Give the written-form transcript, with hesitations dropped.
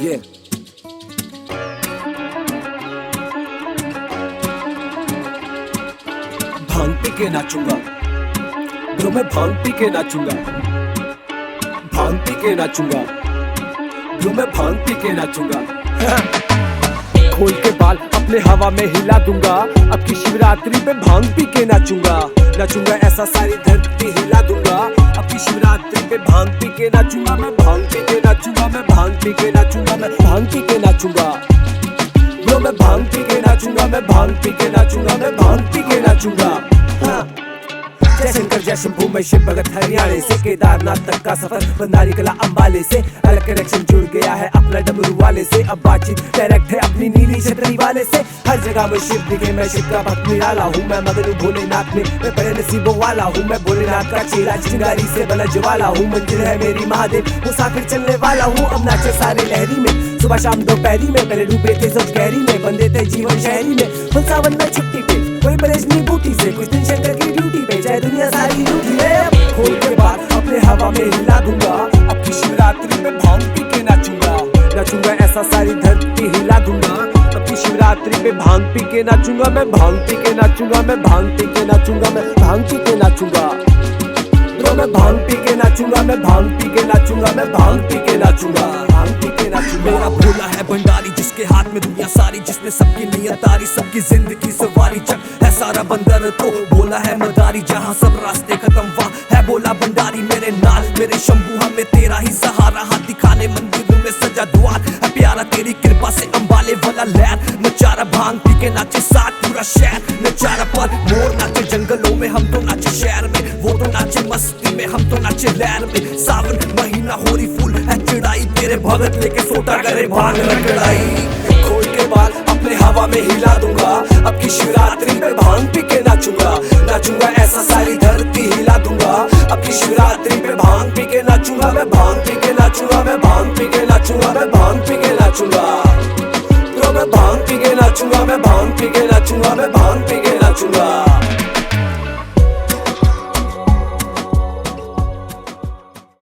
ये भांग पी के नाचूंगा ब्रो, मैं भांग पी के नाचूंगा, भांग पी के नाचूंगा ब्रो, मैं भांग पी के नाचूंगा। खोल के बाल अपने हवा में हिला दूंगा, अब की शिवरात्रि पे भांग पी के नाचूंगा, नाचूंगा ऐसा सारी धरती हिला दूंगा। अब की शिवरात्रि पे भांग पी के नाचूंगा, मैं भांग पी के नाचूंगा, मैं भांग पी के नाचूंगा, मैं भांग पी के नाचूंगा ब्रो, मैं भांग पी के नाचूंगा, मैं भांग पी के नाचूंगा, मैं भांग पी के नाचूंगा। जय शंकर जय शंभू, मैं शिव भगत हरियाणा से, केदारनाथ तक का सफर बंदारी कला अंबाले से, अलग कनेक्शन जुड़ गया है अपना डमरू वाले से, अब बातचीत डायरेक्ट है अपनी नीली छतरी वाले से। हर जगह में शिव दिखे, मैं शिव का भक्त निराला हूँ, मैं मगन हूँ भोलेनाथ में, मैं बड़े नसीबों वाला हूँ, मैं भोलेनाथ का चेला चिंगारी से बना ज्वाला हूँ, मंजिल है मेरी महादेव मुसाफिर चलने वाला हूँ। अब नाचे सारे लहरी में, सुबह शाम दोपहरी में, पहले डूबे थे सब गहरी में, बंदे थे जीवन शहरी में, फुल सावन में छुट्टी पे, कोई परेशानी बूटी से, कुछ दिन शंकर की ड्यूटी पे, चाहे दुनिया सारी रूठी है। खोल के बाद अपने हवा में हिला दूंगा, अब की शिवरात्रि पे भांग पी के नाचूंगा, नाचूंगा ऐसा सारी धरती हिला दूंगा। अब की शिवरात्रि पे भांग पी के नाचूंगा, मैं भांग पी के नाचूंगा, मैं भांग पी के नाचूंगा, मैं भांग पी के नाचूंगा ब्रो, मैं भांग पी के नाचूंगा, मैं भांग पी के नाचूंगा, मैं भांग पी के नाचूंगा, भांग पी के नाचूंगा। मेरा भोला है भंडारी, जिसके हाथ में दुनिया सारी, जिसने सबकी नियत तारी, सबकी जिंदगी सवारी, चक है सारा बंदर तो बोला है मदारी, जहाँ सब रास्ते खत्म वहाँ है बोला भंडारी। मेरे नाल मेरे शंभू, हमें तेरा ही सहारा, हाथ दिखाने मंदिर में सजा द्वार है प्यारा, तेरी कृपा से अंबाले वाला लैर, नचारा भांग पी के नाचे साथ पूरा शहर, नचारा पर मोर नाचे जंगलों में, हम तो नाचे शहर में, वो तो नाचे मस्ती में, हम तो नाचे लहर में। सावन महीना हो रही फूल है चढ़ाई, तेरे भगत लेके सोटा करे भांग लड़ाई। खोल के बाल अपने हवा में हिला दूंगा, अब की शिवरात्रि पे भांग पी के नाचूंगा, नाचूंगा ऐसा सारी धरती हिला दूंगा। अब की शिवरात्रि पे भांग पी के नाचूंगा, मैं भांग पी के नाचूंगा, मैं भांग पी के नाचूंगा, मैं भांग पी के नाचूंगा ब्रो, मैं भांग पी के नाचूंगा, मैं भांग पी के नाचूंगा, मैं भांग पी के नाचूंगा।